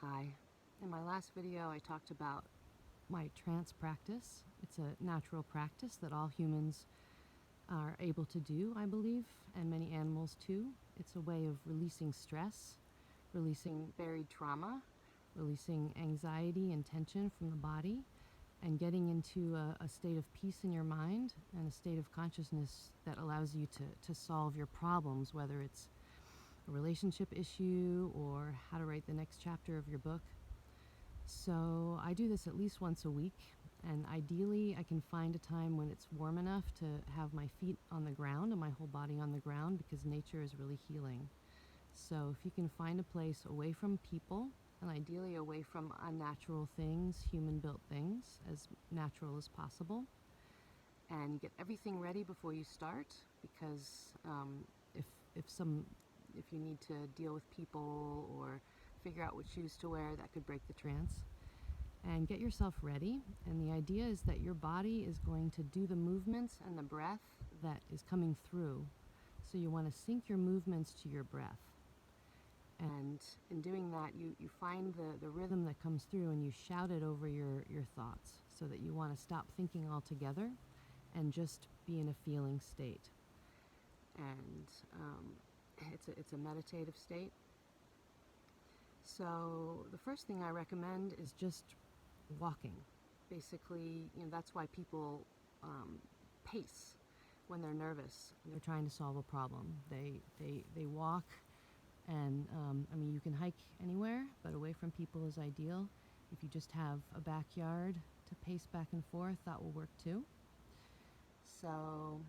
Hi. In my last video, I talked about my trance practice. It's a natural practice that all humans are able to do, I believe, and many animals too. It's a way of releasing stress, releasing buried trauma, releasing anxiety and tension from the body, and getting into a state of peace in your mind and a state of consciousness that allows you to solve your problems, whether it's a relationship issue or how to write the next chapter of your book. So I do this at least once a week, and ideally I can find a time when it's warm enough to have my feet on the ground and my whole body on the ground, because nature is really healing. So if you can find a place away from people, and ideally away from unnatural things, human-built things, as natural as possible, and you get everything ready before you start, because if you need to deal with people or figure out what shoes to wear, that could break the trance. And get yourself ready. And the idea is that your body is going to do the movements and the breath that is coming through. So you want to sync your movements to your breath. And in doing that, you find the rhythm that comes through and you shout it over your thoughts, so that you want to stop thinking altogether and just be in a feeling state. And it's a meditative state. So the first thing I recommend is just walking. Basically, that's why people pace when they're nervous and they're trying to solve a problem. They walk, and I mean, you can hike anywhere, but away from people is ideal. If you just have a backyard to pace back and forth, that will work too. So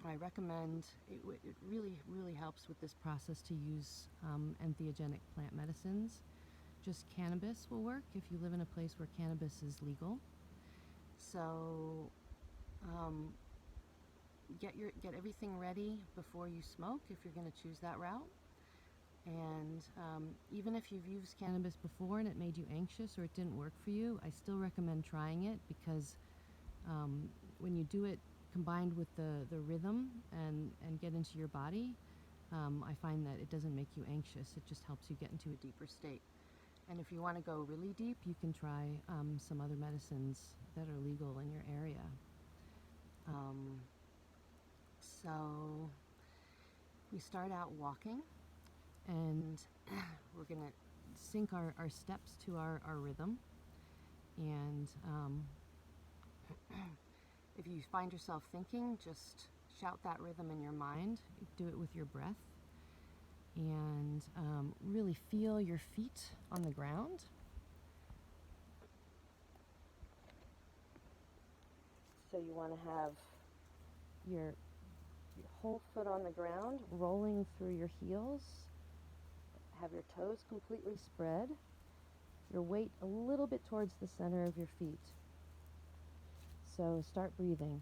I recommend, it really helps with this process to use entheogenic plant medicines. Just cannabis will work if you live in a place where cannabis is legal. So get everything ready before you smoke if you're going to choose that route. And even if you've used cannabis before and it made you anxious or it didn't work for you, I still recommend trying it, because when you do it combined with the rhythm and get into your body, I find that it doesn't make you anxious. It just helps you get into a deeper state. And if you want to go really deep, you can try some other medicines that are legal in your area. So we start out walking, and we're going to sync our steps to our rhythm. And if you find yourself thinking, just shout that rhythm in your mind. Do it with your breath. And really feel your feet on the ground. So you want to have your whole foot on the ground, rolling through your heels. Have your toes completely spread. Your weight a little bit towards the center of your feet. So start breathing.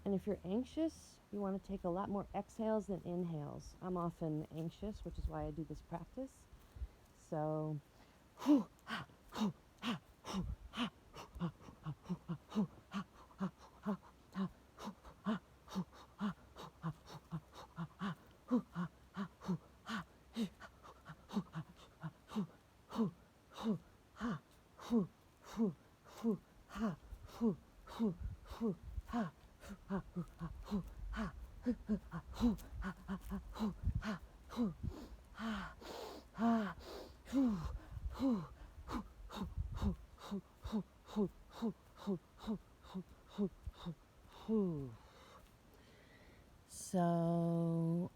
And if you're anxious, you want to take a lot more exhales than inhales. I'm often anxious, which is why I do this practice. So So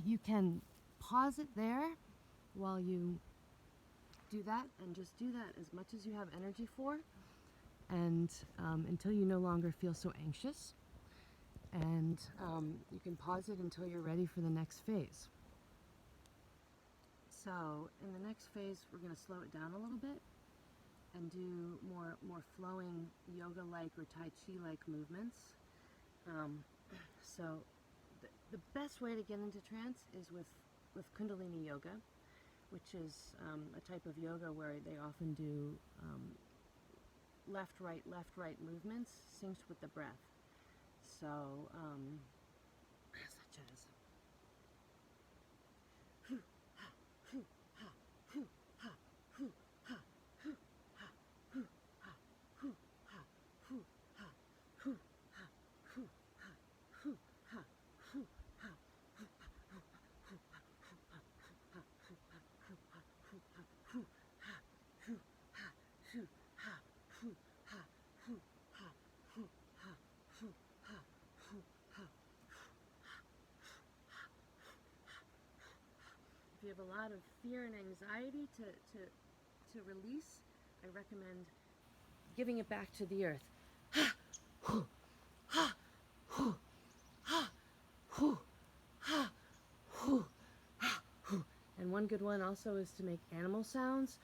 you can pause it there while you do that, and just do that as much as you have energy for, and until you no longer feel so anxious. And you can pause it until you're ready for the next phase. So in the next phase, we're going to slow it down a little bit and do more flowing yoga-like or Tai Chi-like movements. So the best way to get into trance is with Kundalini yoga, which is a type of yoga where they often do left, right movements synced with the breath. So, such as if you have a lot of fear and anxiety to release, I recommend giving it back to the earth. And one good one also is to make animal sounds.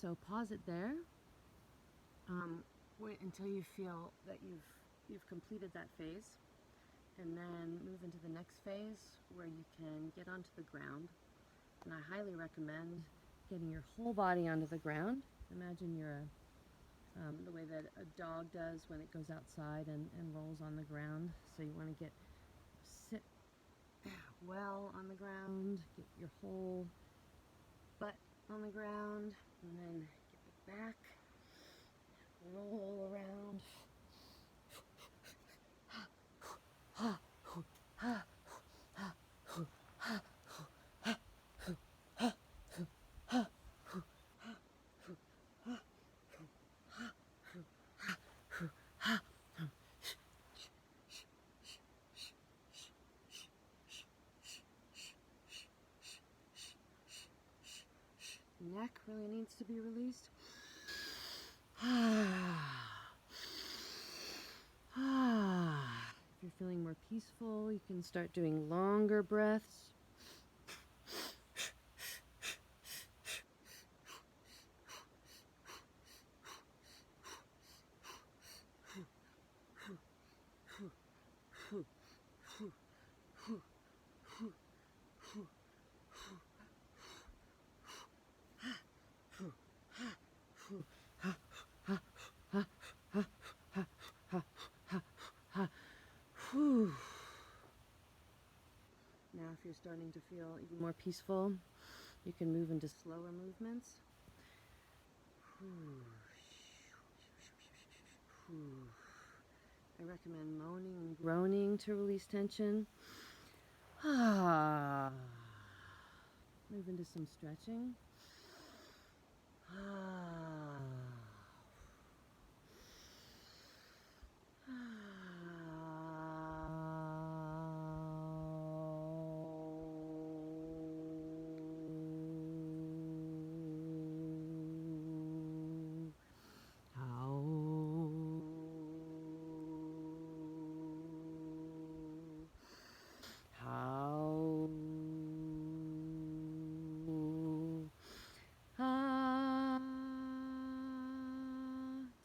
So pause it there. Wait until you feel that you've completed that phase, and then move into the next phase where you can get onto the ground. And I highly recommend getting your whole body onto the ground. Imagine you're the way that a dog does when it goes outside and rolls on the ground. So you want to sit well on the ground, get your whole butt on the ground, and then get it back, roll around. Neck really needs to be released. If you're feeling more peaceful, you can start doing longer breaths. Now, if you're starting to feel even more peaceful, you can move into slower movements. I recommend moaning and groaning to release tension. Move into some stretching.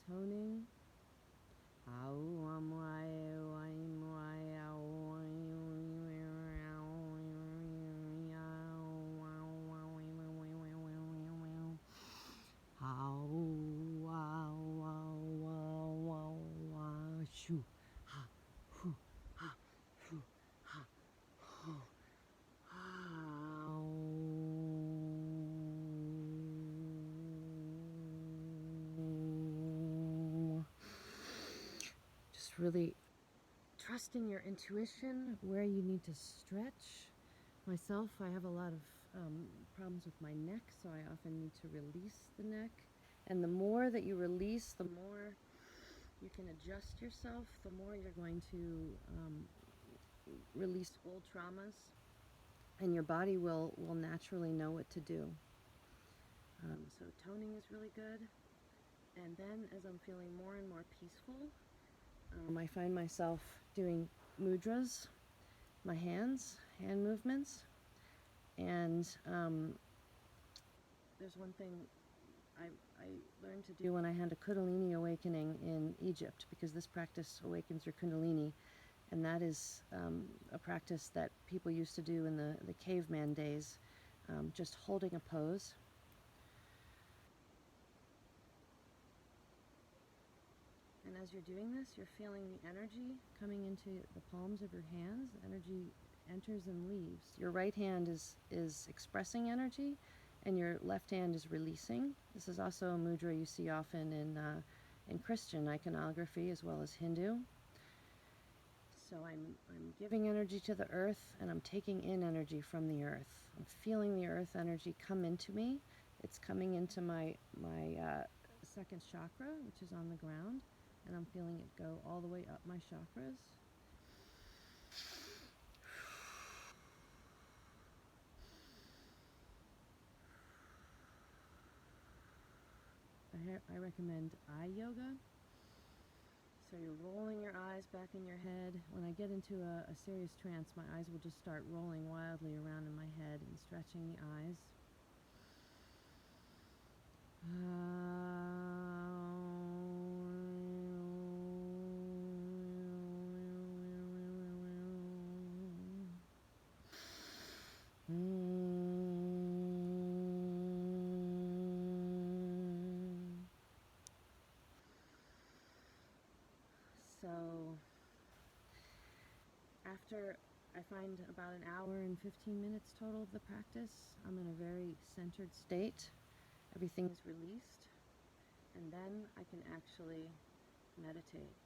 Toning. Just really trusting your intuition where you need to stretch. Myself, I have a lot of problems with my neck, so I often need to release the neck. And the more that you release, the more you can adjust yourself, the more you're going to release old traumas, and your body will naturally know what to do. So toning is really good. And then as I'm feeling more and more peaceful, I find myself doing mudras, my hands, hand movements. And there's one thing I learned to do when I had a Kundalini awakening in Egypt, because this practice awakens your Kundalini, and that is a practice that people used to do in the caveman days, just holding a pose. And as you're doing this, you're feeling the energy coming into the palms of your hands. The energy enters and leaves. Your right hand is expressing energy, and your left hand is releasing. This is also a mudra you see often in Christian iconography as well as Hindu. So I'm giving energy to the earth, and I'm taking in energy from the earth. I'm feeling the earth energy come into me. It's coming into my second chakra, which is on the ground, and I'm feeling it go all the way up my chakras. I recommend eye yoga. So you're rolling your eyes back in your head. When I get into a serious trance, my eyes will just start rolling wildly around in my head and stretching the eyes. So after I find about an hour and 15 minutes total of the practice, I'm in a very centered state. Everything is released, and then I can actually meditate.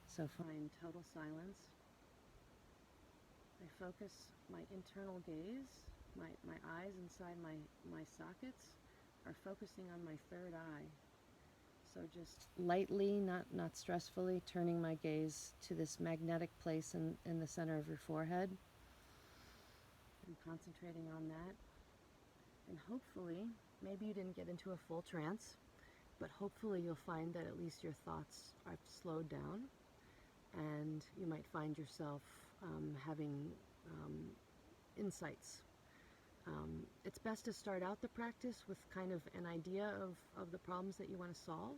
So find total silence. I focus my internal gaze. My eyes inside my sockets are focusing on my third eye. So just lightly, not stressfully, turning my gaze to this magnetic place in the center of your forehead. And concentrating on that. And hopefully, maybe you didn't get into a full trance, but hopefully you'll find that at least your thoughts are slowed down, and you might find yourself having insights. It's best to start out the practice with kind of an idea of the problems that you want to solve,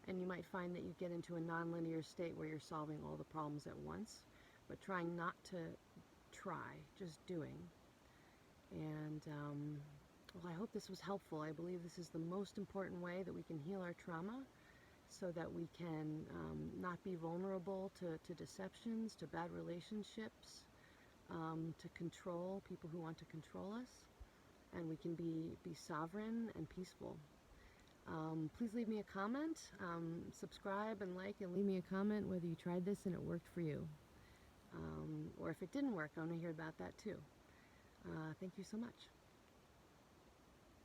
and you might find that you get into a nonlinear state where you're solving all the problems at once, but trying not to try, just doing. And well, I hope this was helpful. I believe this is the most important way that we can heal our trauma, so that we can not be vulnerable to deceptions, to bad relationships, to control, people who want to control us, and we can be sovereign and peaceful. Please leave me a comment, subscribe and like, and leave me a comment whether you tried this and it worked for you. Or if it didn't work, I want to hear about that too. Thank you so much.